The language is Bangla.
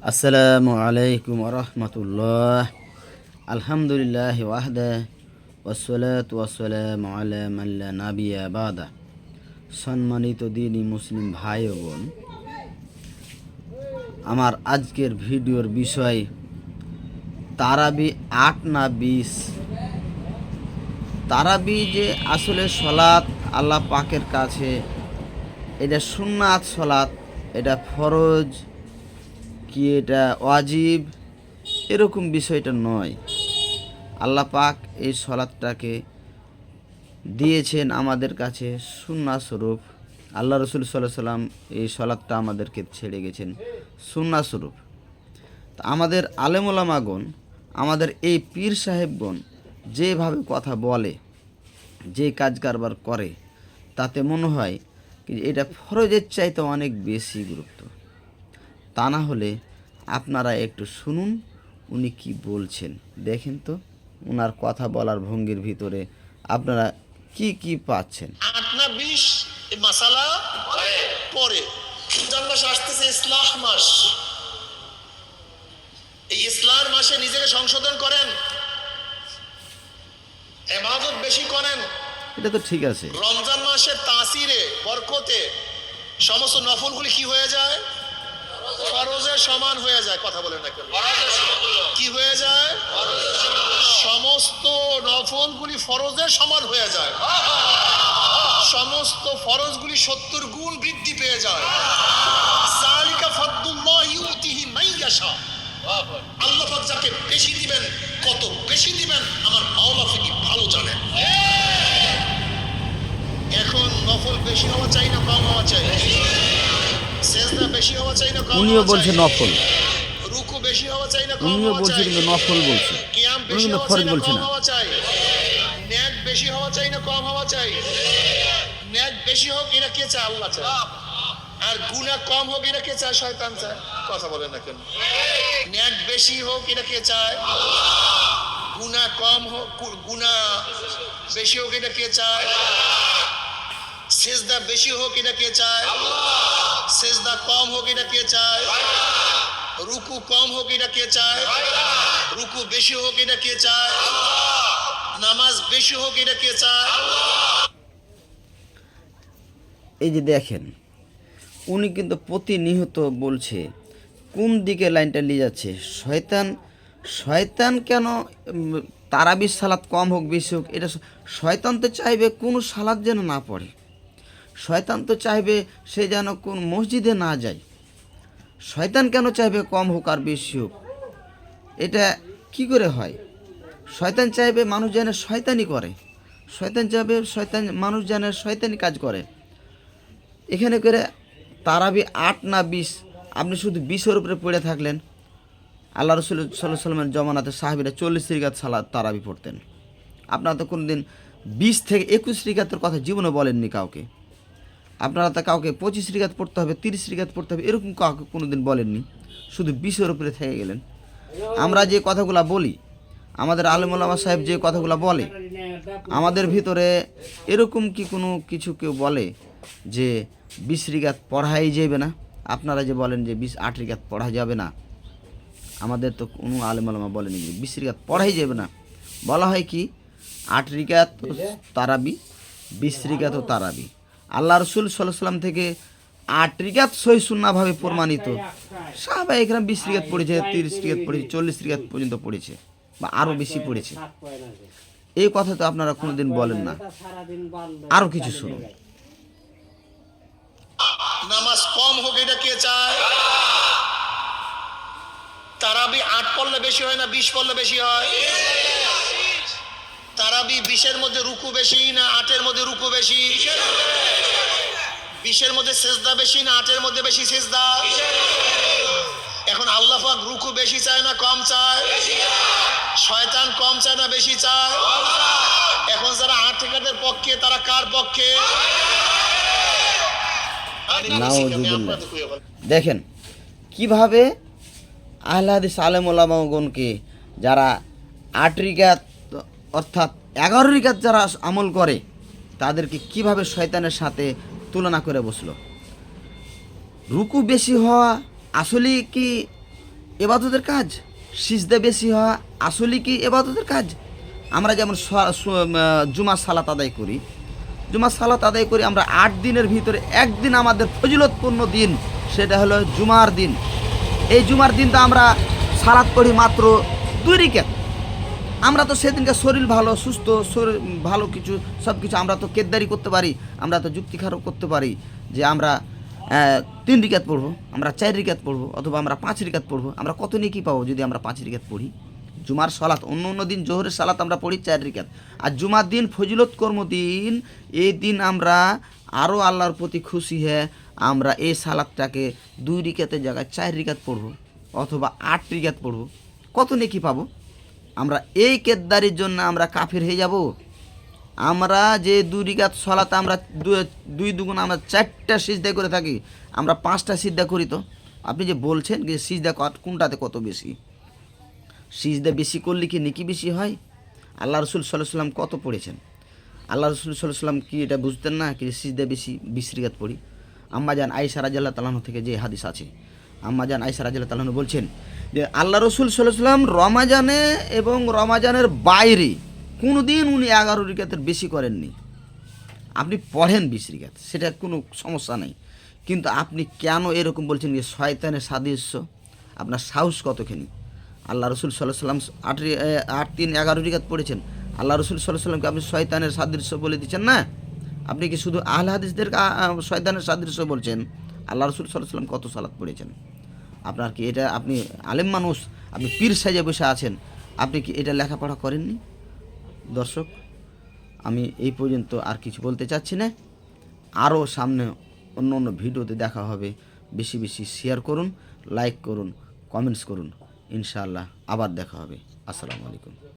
আসসালামু আলাইকুম ওরহমতুল্লাহ। আলহামদুলিল্লাহ ওয়াহদা ওয়াসসালাতু ওয়াসসালামু আলা মান লা নাবিয়্যা বাদা। সম্মানিত দিনী মুসলিম ভাই ও বোন, আমার আজকের ভিডিওর বিষয় তারাবি ৮ না ২০। তারাবি যে আসলে সলাৎ আল্লাহ পাকের কাছে এটা সুন্নাত সলাৎ, এটা ফরজ কি এটা ওয়াজিব, এরকম বিষয়টা নয়। আল্লাহ পাক এই সলাৎটাকে দিয়েছেন আমাদের কাছে সুন্নাহ স্বরূপ। আল্লাহ রসুল সাল্লাল্লাহু আলাইহি সাল্লাম এই সলাৎটা আমাদেরকে ছেড়ে গেছেন সুন্নাহ স্বরূপ। তা আমাদের আলেম ওলামাগণ, আমাদের এই পীর সাহেবগণ যেভাবে কথা বলে, যে কাজ কারবার করে, তাতে মনে হয় কি এটা ফরজের চাইতে অনেক বেশি গুরুত্ব। তা না হলে আপনারা একটু শুনুন উনি কি বলছেন, দেখেন তো ওনার কথা বলার ভঙ্গির ভিতরে আপনারা কি কি পাচ্ছেন। ৮ না ২০ এই মাসালা পরে রমজান মাস আসতেছে, ইসলাহ মাস। এই ইসলাম মাসে নিজেকে সংশোধন করেন, ইবাদত বেশি করেন। এটা তো ঠিক আছে। রমজান মাসের তাসিরে বরকতে সমস্ত নফলগুলি কি হয়ে যায়? ফরজের সমান হয়ে যায়। কথা বলেন না কেন? কি হয়ে যায়? সমস্ত নফলগুলি ফরজের সমান হয়ে যায়। সমস্ত ফরজগুলি ৭০ গুণ বৃদ্ধি পেয়ে যায়। যালিকা ফাদলুল্লাহি ইউতিহি মান ইয়াশা। আল্লাহ পাক যাকে বেশি দিবেন, কত বেশি দিবেন আমার মাওলা তিনি ভালো জানেন। এখন নফল বেশি হওয়া চাই না কম হওয়া চাই? সেজদা বেশি হওয়া চাই না কম হওয়া চাই? উনিও বলছে নফল, রুকু বেশি হওয়া চাই না কম উনিও হওয়া বলছে চাই? কিন্তু নফল বলছে, কিয়াম উনি বেশি কিন্তু হওয়া চাই ফরজ না বলছে কম না। হওয়া চাই? নেক বেশি হওয়া চাই না কম হওয়া চাই? নেক বেশি হোক এটা কে চায়? আল্লাহ চায়। আর গুনাহ কম হোক এটা কে চায়? শয়তান চায়। কথা বলেন না কেন? নেক বেশি হোক এটা কে চায়? গুনাহ কম হোক, গুনাহ বেশি হোক এটা কে চায়? সেজদা বেশি হোক এটা কে চায়? সেজদা কম হোক এটা কে চায়? রুকু কম হোক এটা কে চায়? রুকু বেশি হোক এটা কে চায়? নামাজ বেশি হোক এটা কে চায়? এই যে দেখেন, উনি কিন্তু প্রতিনিয়ত বলছে কোন দিকে লাইনটা নিয়ে যাচ্ছে। শয়তান শয়তান কেন তারাবির সালাত কম হোক বেশি হোক, এটা শয়তান তো চাইবে কোনো সালাত যেন না পড়ে। শয়তান তো চাইবে সে যেন কোন মসজিদে না যায়। শয়তান কেন চাইবে কম হোক আর বেশি হোক? এটা কি করে হয়? শয়তান চাইবে মানুষ যেন শয়তানি করে, শয়তান চাইবে মানুষ যেন শয়তানি কাজ করে। এখানে করে তারাবি ৮ না ২০, আপনি শুধু ২০-এর উপরে পড়ে থাকলেন। আল্লাহ রসুল সাল্লাল্লাহু আলাইহি সাল্লামের জমানাতে সাহাবীরা ৪০ রিকাত সালাত তারাবি পড়তেন। আপনারা তো কোনো দিন ২০ থেকে ২১ রিকাতের কথা জীবনে বলেননি কাউকে। আপনারা তো কাউকে ২৫ রিকাত পড়তে হবে, ৩০ রিকাত পড়তে হবে এরকম কাউকে কোনো দিন বলেননি। শুধু ২০-এর উপরে থেকে গেলেন। আমরা যে কথাগুলো বলি, আমাদের আলেম ওলামা সাহেব যে কথাগুলো বলে, আমাদের ভিতরে এরকম কি কোনো কিছু কেউ বলে যে ২০ রিকাত পড়াই যাবে না? আপনারা যে বলেন যে ৮ রিকাত পড়া যাবে না, আমাদের তো কোনো আলেম ওলামা বলেনি যে ২০ রিকাত পড়াই যাবে না। বলা হয় কি ৮ রিকাত তারাবি, ২০ রিকাত তারাবি। আল্লাহ রসুল সাল্লাল্লাহু আলাইহি সাল্লাম থেকে ৮ রিকাত সহি সুন্নাহভাবে প্রমাণিত। সাহাবায়ে কেরাম ২০ রিকাত পড়েছে, ৩০ রিকাত পড়েছে, ৪০ রিকাত পর্যন্ত পড়েছে বা আরও বেশি পড়েছে। এই কথা তো আপনারা কোনোদিন বলেন না। আরও কিছু শুনুন। নামাজ কম হোক এটা কে চায়? তারাবি ৮ পড়লে বেশি হয় না ২০ পড়লে বেশি হয়? তারাবি ২০-এর মধ্যে রুকু বেশি না ৮-এর মধ্যে রুকু বেশি? ২০-এর মধ্যে সেজদা বেশি না ৮-এর মধ্যে বেশি সেজদা? এখন আল্লাহ পাক রুকু বেশি চায় না কম চায়? শয়তান কম চায় না বেশি চায়? এখন যারা ৮ রিকাতের পক্ষে তারা কার পক্ষে? নাউজুবিল্লাহ। দেখেন কিভাবে আহলে হাদিস আলেম ওলামাগণকে যারা ৮ রিকাত অর্থাৎ ১১ রিকাত যারা আমল করে তাদেরকে কিভাবে শয়তানের সাথে তুলনা করে বসলো। রুকু বেশি হওয়া আসলে কি এবাদতের কাজ? সিজদা বেশি হওয়া আসলে কি এবাদতের কাজ? আমরা যেমন জুমার সালাত আদায় করি, জুমার সালাত আদায় করি আমরা 8 দিনের ভিতরে একদিন আমাদের ফজিলতপূর্ণ দিন, সেটা হলো জুমার দিন। এই জুমার দিন তো আমরা সালাত পড়ি মাত্র 2 রিকাত। আমরা তো সেদিনকে শরীর ভালো, সুস্থ শরীর ভালো, কিছু সব কিছু আমরা তো কেদ্দারি করতে পারি, আমরা তো যুক্তি খারাপ করতে পারি যে আমরা 3 রিকাত পড়বো, আমরা 4 রিকাত পড়বো, অথবা আমরা 5 রিকাত পড়বো। আমরা কত নেকি পাবো যদি আমরা 5 রিকাত পড়ি? জুমার সালাত, অন্য অন্য দিন জোহরের সালাত আমরা পড়ি 4 রিকাত, আর জুমার দিন ফজিলত কর্ম দিন, এই দিন আমরা আরও আল্লাহর প্রতি খুশি হয়ে আমরা এই সালাতটাকে 2 রিকাতের জায়গায় 4 রিকাত পড়বো, অথবা 8 রিকাত পড়বো। কত নেকি পাবো? আমরা এই কেদ্দারির জন্য আমরা কাফের হয়ে যাব? আমরা যে 2 রিকাত সালাতে আমরা 2 দুগুণ আমরা 4টা সিজদা করে থাকি, আমরা 5টা সিজদা করি। তো আপনি যে বলছেন যে সিজদা কোনটাতে কত বেশি? সিজদা বেশি করলে কি নেকি বেশি হয়? আল্লাহ রসুল সাল্লাল্লাহু আলাইহি ওয়াসাল্লাম কত পড়েছেন? আল্লাহ রসুল সাল্লাল্লাহু আলাইহি ওয়াসাল্লাম কি এটা বুঝতেন না কি সিজদা বেশি 20 রিকাত পড়ি? আম্মাজান আয়েশা রাদিয়াল্লাহু তাআলা থেকে যে হাদিস আছে, আম্মাজান আয়েশা রাদিয়াল্লাহু তাআলা বলছেন যে আল্লাহ রসুল সাল্লাল্লাহু আলাইহি ওয়াসাল্লাম রমাজানে এবং রমাজানের বাইরে কোনো দিন উনি 11 রিকাতের বেশি করেননি। আপনি পড়েন 20 রিকাত, সেটা কোনো সমস্যা নেই, কিন্তু আপনি কেন এরকম বলছেন যে শয়তানের সাদৃশ্য? আপনার সাহস কতখানি? আল্লাহ রসুল সাল্লাল্লাহু আলাইহি ওয়াসাল্লাম 8 3 11 রিকাত পড়েছেন, আল্লাহ রসুল সাল্লাল্লাহু আলাইহি ওয়াসাল্লামকে আপনি শয়তানের সাদৃশ্য বলে দিচ্ছেন না? আপনি কি শুধু আহলে হাদিসদেরকে শয়তানের সাদৃশ্য বলছেন? আল্লাহ রসুল সাল্লাল্লাহু আলাইহি ওয়াসাল্লাম কত সালাত পড়েছেন? আপনার কি এটা, আপনি আলেম মানুষ, আপনি পীর সাজে বসে আছেন, আপনি কি এটা লেখাপড়া করেননি? দর্শক, আমি এই পর্যন্ত আর কিছু বলতে চাচ্ছি না। আরও সামনে অন্য অন্য ভিডিওতে দেখা হবে। বেশি বেশি শেয়ার করুন, লাইক করুন, কমেন্টস করুন। ইনশাআল্লাহ আবার দেখা হবে। আসসালামু আলাইকুম।